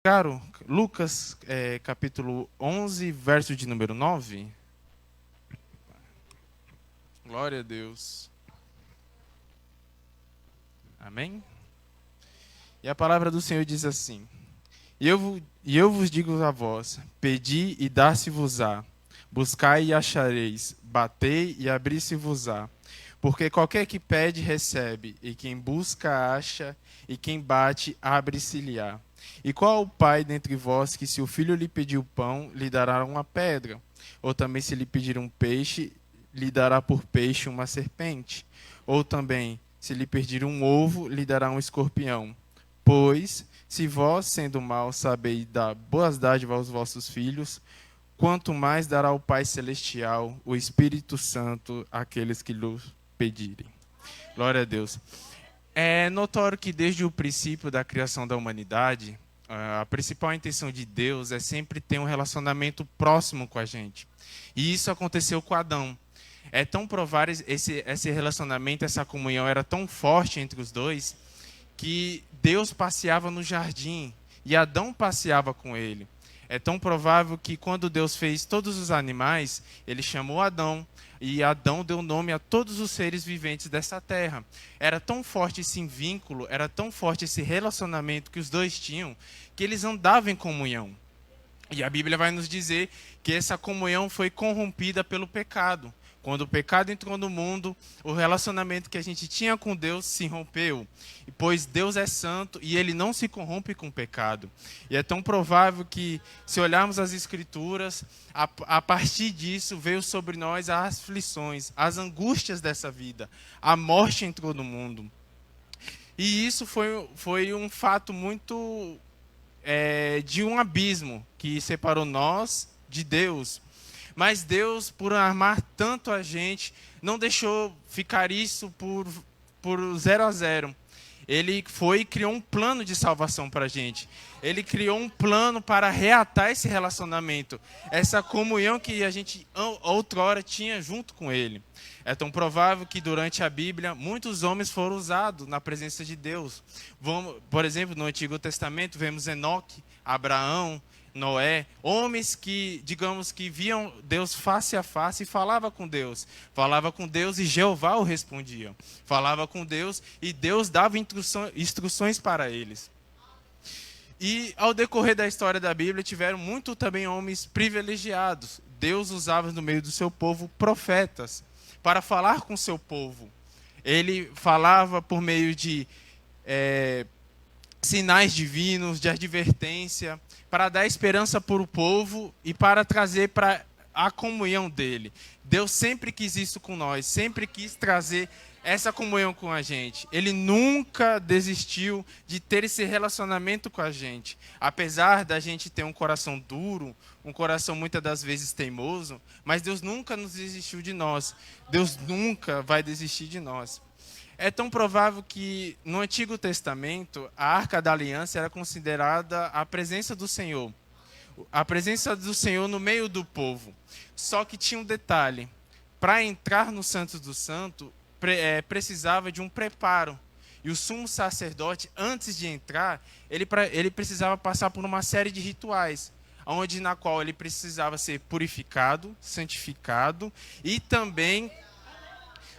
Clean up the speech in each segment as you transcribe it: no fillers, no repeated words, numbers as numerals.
Caro, Lucas, capítulo 11, verso de número 9. Glória a Deus. Amém? E a palavra do Senhor diz assim: E eu vos digo a vós, pedi e dar-se-vos-á, buscai e achareis, batei e abrir-se-vos-á. Porque qualquer que pede, recebe, e quem busca, acha, e quem bate, abre-se-lhe-á. E qual o pai dentre vós que, se o filho lhe pedir o pão, lhe dará uma pedra? Ou também, se lhe pedir um peixe, lhe dará por peixe uma serpente? Ou também, se lhe pedir um ovo, lhe dará um escorpião? Pois, se vós, sendo maus, sabeis dar boas dádivas aos vossos filhos, quanto mais dará o Pai Celestial, o Espírito Santo, àqueles que lhe pedirem. Glória a Deus. É notório que desde o princípio da criação da humanidade, a principal intenção de Deus é sempre ter um relacionamento próximo com a gente. E isso aconteceu com Adão. É tão provável esse relacionamento, essa comunhão era tão forte entre os dois, que Deus passeava no jardim e Adão passeava com ele. É tão provável que quando Deus fez todos os animais, ele chamou Adão e Adão deu nome a todos os seres viventes dessa terra. Era tão forte esse vínculo, era tão forte esse relacionamento que os dois tinham, que eles andavam em comunhão. E a Bíblia vai nos dizer que essa comunhão foi corrompida pelo pecado. Quando o pecado entrou no mundo, o relacionamento que a gente tinha com Deus se rompeu. Pois Deus é santo e ele não se corrompe com o pecado. E é tão provável que, se olharmos as Escrituras, a partir disso veio sobre nós as aflições, as angústias dessa vida. A morte entrou no mundo. E isso foi um fato muito de um abismo que separou nós de Deus. Mas Deus, por amar tanto a gente, não deixou ficar isso por 0-0. Ele foi e criou um plano de salvação para a gente. Ele criou um plano para reatar esse relacionamento, essa comunhão que a gente outrora tinha junto com ele. É tão provável que durante a Bíblia muitos homens foram usados na presença de Deus. Por exemplo, no Antigo Testamento vemos Enoque, Abraão, Noé, homens que, digamos, que viam Deus face a face e falava com Deus. Falava com Deus e Jeová o respondia. Falava com Deus e Deus dava instruções para eles. E ao decorrer da história da Bíblia tiveram muito também homens privilegiados. Deus usava no meio do seu povo profetas para falar com o seu povo. Ele falava por meio de sinais divinos, de advertência, para dar esperança para o povo e para trazer para a comunhão dele. Deus sempre quis isso com nós, sempre quis trazer essa comunhão com a gente. Ele nunca desistiu de ter esse relacionamento com a gente. Apesar da gente ter um coração duro, um coração muitas das vezes teimoso, mas Deus nunca nos desistiu de nós. Deus nunca vai desistir de nós. É tão provável que no Antigo Testamento a Arca da Aliança era considerada a presença do Senhor. A presença do Senhor no meio do povo. Só que tinha um detalhe. Para entrar no Santo do Santo, precisava de um preparo. E o sumo sacerdote, antes de entrar, ele precisava passar por uma série de rituais, na qual ele precisava ser purificado, santificado e também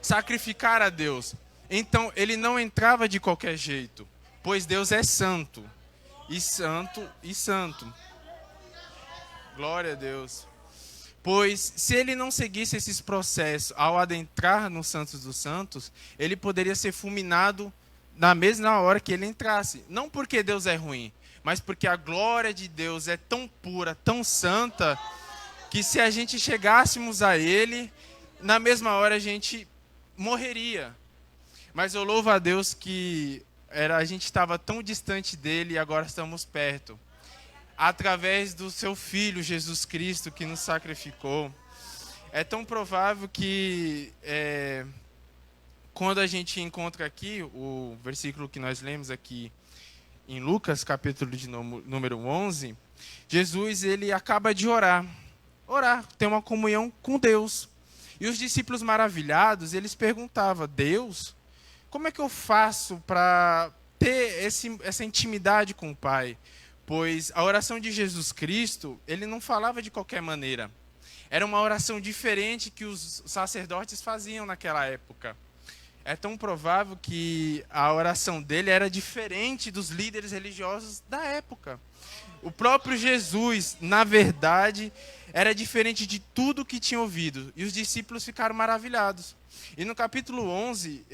sacrificar a Deus. Então, ele não entrava de qualquer jeito, pois Deus é santo, e santo, e santo. Glória a Deus. Pois, se ele não seguisse esses processos ao adentrar no Santos dos Santos, ele poderia ser fulminado na mesma hora que ele entrasse. Não porque Deus é ruim, mas porque a glória de Deus é tão pura, tão santa, que se a gente chegássemos a ele, na mesma hora a gente morreria. Mas eu louvo a Deus que a gente estava tão distante dele e agora estamos perto. Através do seu Filho, Jesus Cristo, que nos sacrificou. É tão provável que, quando a gente encontra aqui, o versículo que nós lemos aqui em Lucas, capítulo de número 11, Jesus ele acaba de orar, ter uma comunhão com Deus. E os discípulos maravilhados, eles perguntavam, Deus, como é que eu faço para ter essa intimidade com o Pai? pois a oração de Jesus Cristo, ele não falava de qualquer maneira. Era uma oração diferente que os sacerdotes faziam naquela época. É tão provável que a oração dele era diferente dos líderes religiosos da época. O próprio Jesus, na verdade, era diferente de tudo que tinha ouvido. E os discípulos ficaram maravilhados. E no capítulo 11,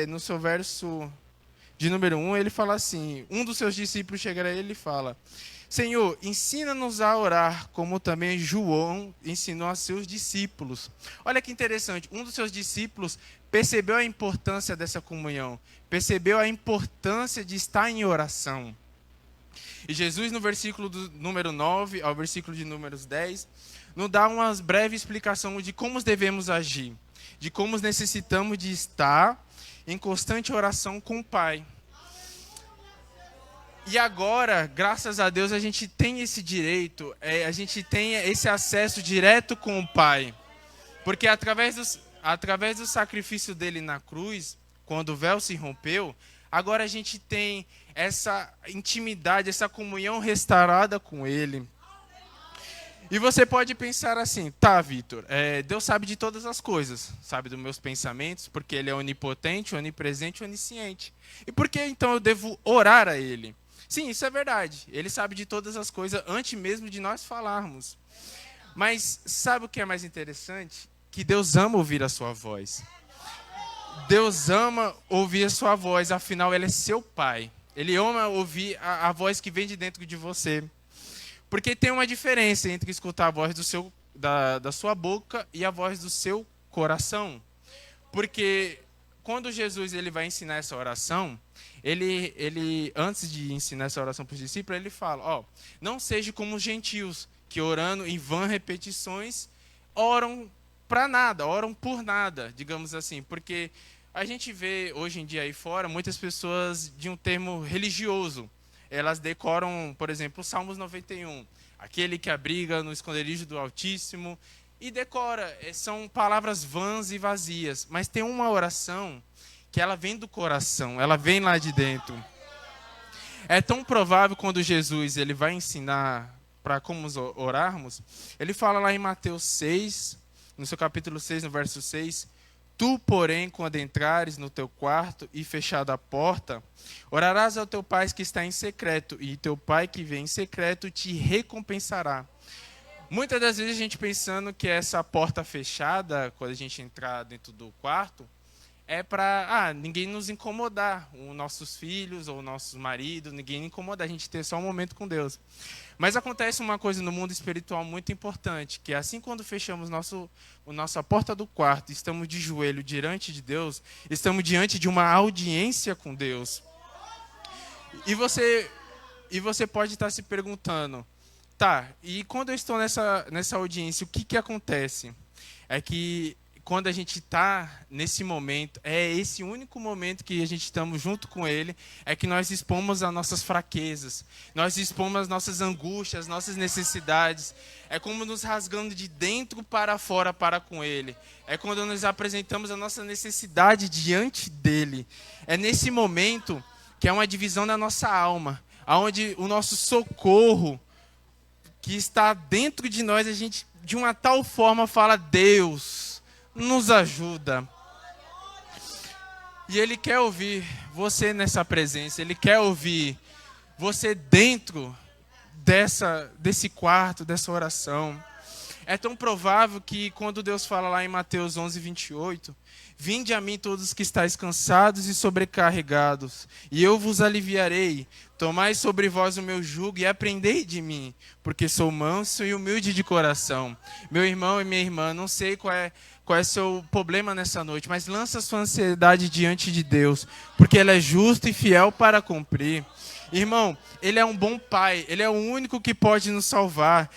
no seu verso de número 1, ele fala assim, um dos seus discípulos chega a ele e fala: Senhor, ensina-nos a orar, como também João ensinou a seus discípulos. Olha que interessante, um dos seus discípulos percebeu a importância dessa comunhão, percebeu a importância de estar em oração. E Jesus, no versículo do número 9 ao versículo de números 10, nos dá uma breve explicação de como devemos agir, de como necessitamos de estar em constante oração com o Pai. E agora, graças a Deus, a gente tem esse direito, a gente tem esse acesso direto com o Pai. Porque através do sacrifício dele na cruz, quando o véu se rompeu, agora a gente tem essa intimidade, essa comunhão restaurada com ele. E você pode pensar assim, tá, Vitor, Deus sabe de todas as coisas, sabe dos meus pensamentos, porque ele é onipotente, onipresente, onisciente. E por que então eu devo orar a ele? Sim, isso é verdade. Ele sabe de todas as coisas antes mesmo de nós falarmos. Mas sabe o que é mais interessante? Que Deus ama ouvir a sua voz. Deus ama ouvir a sua voz, afinal ele é seu pai. Ele ama ouvir a voz que vem de dentro de você. Porque tem uma diferença entre escutar a voz da sua boca e a voz do seu coração. Porque quando Jesus ele vai ensinar essa oração, ele antes de ensinar essa oração para os discípulos, ele fala, não seja como os gentios, que orando em vã repetições, oram para nada, oram por nada, digamos assim. Porque a gente vê hoje em dia aí fora muitas pessoas de um termo religioso. Elas decoram, por exemplo, o Salmos 91, aquele que abriga no esconderijo do Altíssimo, e decora, são palavras vãs e vazias, mas tem uma oração que ela vem do coração, ela vem lá de dentro. É tão provável quando Jesus ele vai ensinar para como orarmos, ele fala lá em Mateus 6, no seu capítulo 6, no verso 6, Tu, porém, quando entrares no teu quarto e fechada a porta, orarás ao teu pai que está em secreto, e teu pai que vem em secreto te recompensará. Muitas das vezes a gente pensando que essa porta fechada, quando a gente entrar dentro do quarto, é para ninguém nos incomodar, os nossos filhos ou nossos maridos, ninguém incomodar, a gente ter só um momento com Deus. Mas acontece uma coisa no mundo espiritual muito importante, que assim quando fechamos nossa porta do quarto, estamos de joelho diante de Deus, estamos diante de uma audiência com Deus. E você pode estar se perguntando, tá, e quando eu estou nessa audiência, o que acontece? É que quando a gente está nesse momento, é esse único momento que a gente estamos junto com Ele, é que nós expomos as nossas fraquezas, nós expomos as nossas angústias, as nossas necessidades. É como nos rasgando de dentro para fora para com Ele. É quando nós apresentamos a nossa necessidade diante dEle. É nesse momento que é uma divisão da nossa alma, onde o nosso socorro que está dentro de nós, a gente de uma tal forma fala, Deus, nos ajuda. E Ele quer ouvir você nessa presença. Ele quer ouvir você dentro desse quarto, dessa oração. É tão provável que quando Deus fala lá em Mateus 11, 28, Vinde a mim todos que estáis cansados e sobrecarregados, e eu vos aliviarei. Tomai sobre vós o meu jugo e aprendei de mim, porque sou manso e humilde de coração. Meu irmão e minha irmã, não sei qual é o seu problema nessa noite, mas lança a sua ansiedade diante de Deus, porque Ele é justo e fiel para cumprir. Irmão, Ele é um bom Pai, Ele é o único que pode nos salvar,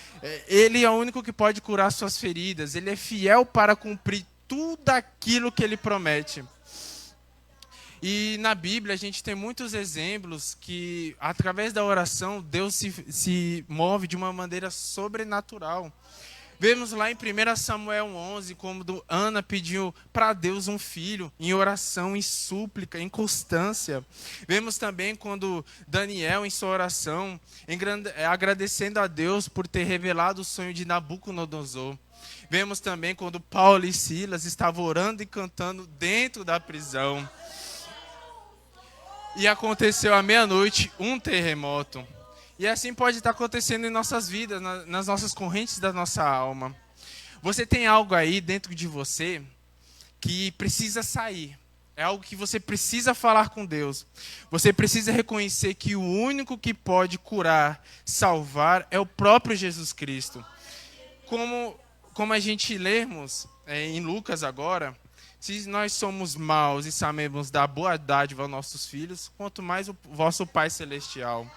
Ele é o único que pode curar suas feridas, Ele é fiel para cumprir tudo aquilo que Ele promete. E na Bíblia a gente tem muitos exemplos que, através da oração, Deus se move de uma maneira sobrenatural. Vemos lá em 1 Samuel 11, como Ana pediu para Deus um filho, em oração, em súplica, em constância. Vemos também quando Daniel, em sua oração, agradecendo a Deus por ter revelado o sonho de Nabucodonosor. Vemos também quando Paulo e Silas estavam orando e cantando dentro da prisão. E aconteceu à meia-noite um terremoto. E assim pode estar acontecendo em nossas vidas, nas nossas correntes da nossa alma. Você tem algo aí dentro de você que precisa sair. É algo que você precisa falar com Deus. Você precisa reconhecer que o único que pode curar, salvar, é o próprio Jesus Cristo. Como a gente lemos em Lucas agora, se nós somos maus e sabemos dar boa dádiva aos nossos filhos, quanto mais o vosso Pai Celestial.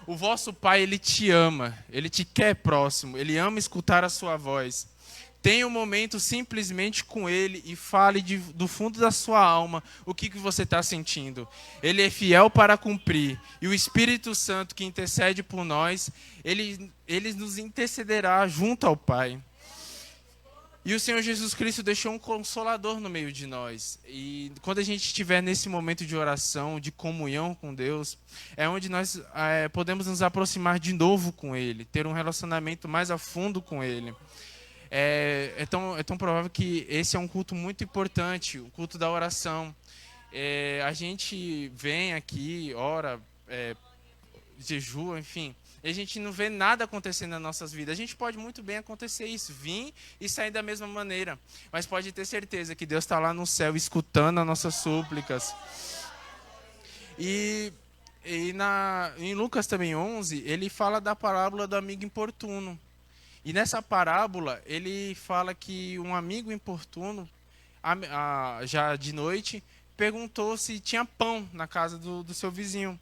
O vosso Pai, Ele te ama, Ele te quer próximo, Ele ama escutar a sua voz. Tenha um momento simplesmente com Ele e fale do fundo da sua alma o que você está sentindo. Ele é fiel para cumprir. E o Espírito Santo que intercede por nós, ele nos intercederá junto ao Pai. E o Senhor Jesus Cristo deixou um consolador no meio de nós. E quando a gente estiver nesse momento de oração, de comunhão com Deus, é onde nós podemos nos aproximar de novo com Ele, ter um relacionamento mais a fundo com Ele. É tão provável que esse é um culto muito importante, o culto da oração. A gente vem aqui, ora, jejua, enfim, e a gente não vê nada acontecendo nas nossas vidas. A gente pode muito bem acontecer isso, vir e sair da mesma maneira, mas pode ter certeza que Deus está lá no céu escutando as nossas súplicas. Em Lucas também 11, ele fala da parábola do amigo importuno. E nessa parábola, ele fala que um amigo importuno, já de noite, perguntou se tinha pão na casa do seu vizinho.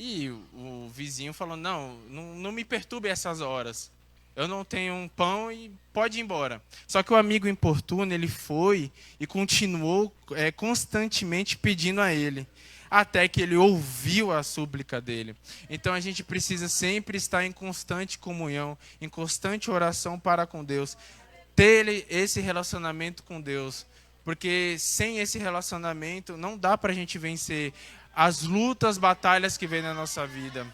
E o vizinho falou, não me perturbe essas horas. Eu não tenho um pão e pode ir embora. Só que o amigo importuno, ele foi e continuou constantemente pedindo a ele, até que ele ouviu a súplica dele. Então a gente precisa sempre estar em constante comunhão, em constante oração para com Deus. Ter esse relacionamento com Deus. Porque sem esse relacionamento não dá para a gente vencer as lutas, batalhas que vem na nossa vida.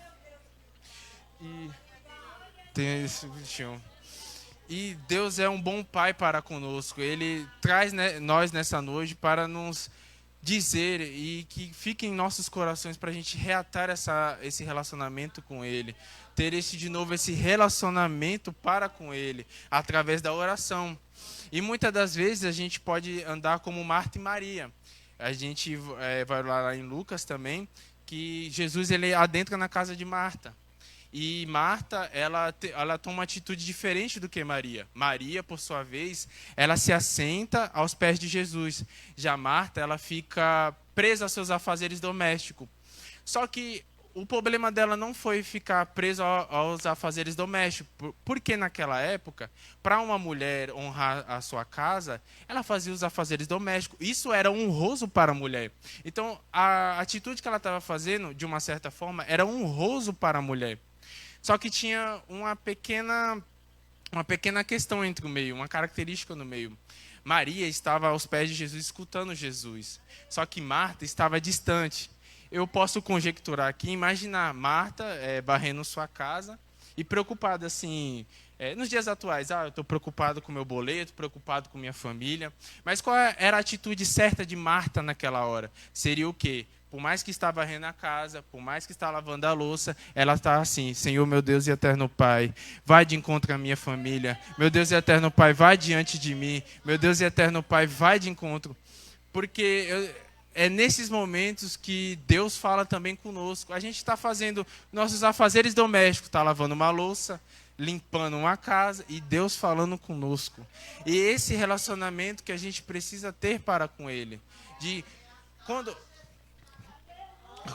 E Deus é um bom Pai para conosco. Ele traz nós nessa noite para nos dizer e que fique em nossos corações para a gente reatar esse relacionamento com Ele. Ter de novo esse relacionamento para com Ele, através da oração. E muitas das vezes a gente pode andar como Marta e Maria. A gente vai lá em Lucas também, que Jesus ele adentra na casa de Marta. E Marta, ela toma uma atitude diferente do que Maria. Maria, por sua vez, ela se assenta aos pés de Jesus. Já Marta, ela fica presa aos seus afazeres domésticos. Só que o problema dela não foi ficar presa aos afazeres domésticos, porque naquela época, para uma mulher honrar a sua casa, ela fazia os afazeres domésticos. Isso era honroso para a mulher. Então, a atitude que ela estava fazendo, de uma certa forma, era honroso para a mulher. Só que tinha uma pequena questão entre o meio, uma característica no meio. Maria estava aos pés de Jesus, escutando Jesus. Só que Marta estava distante. Eu posso conjecturar aqui, imaginar Marta varrendo sua casa e preocupada assim, nos dias atuais, eu estou preocupado com meu boleto, preocupado com minha família. Mas qual era a atitude certa de Marta naquela hora? Seria o quê? Por mais que está varrendo a casa, por mais que está lavando a louça, ela está assim, Senhor, meu Deus e eterno Pai, vai de encontro à minha família. Meu Deus e eterno Pai, vai diante de mim. Meu Deus e eterno Pai, vai de encontro. Porque é nesses momentos que Deus fala também conosco. A gente está fazendo nossos afazeres domésticos, está lavando uma louça, limpando uma casa e Deus falando conosco. E esse relacionamento que a gente precisa ter para com Ele.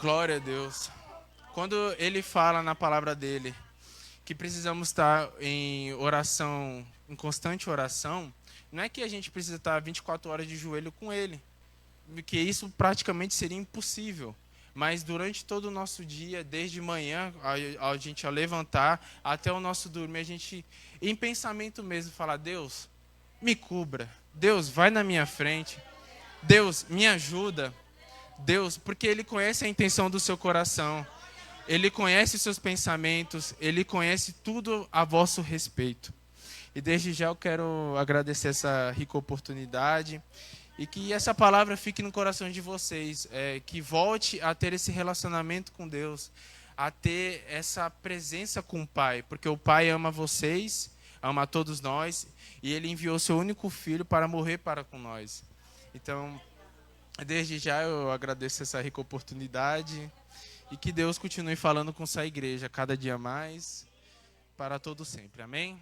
Glória a Deus. Quando Ele fala na palavra dEle que precisamos estar em oração, em constante oração, não é que a gente precisa estar 24 horas de joelho com Ele. Porque isso praticamente seria impossível. mas durante todo o nosso dia, desde manhã, a gente ao levantar até o nosso dormir, a gente, em pensamento mesmo, falar: Deus, me cubra. Deus, vai na minha frente. Deus, me ajuda. Deus, porque Ele conhece a intenção do seu coração. Ele conhece os seus pensamentos. Ele conhece tudo a vosso respeito. E desde já eu quero agradecer essa rica oportunidade. E que essa palavra fique no coração de vocês. Que volte a ter esse relacionamento com Deus. A ter essa presença com o Pai. Porque o Pai ama vocês, ama a todos nós. E Ele enviou seu único Filho para morrer para com nós. Então, desde já eu agradeço essa rica oportunidade. E que Deus continue falando com essa igreja cada dia mais, para todo sempre. Amém?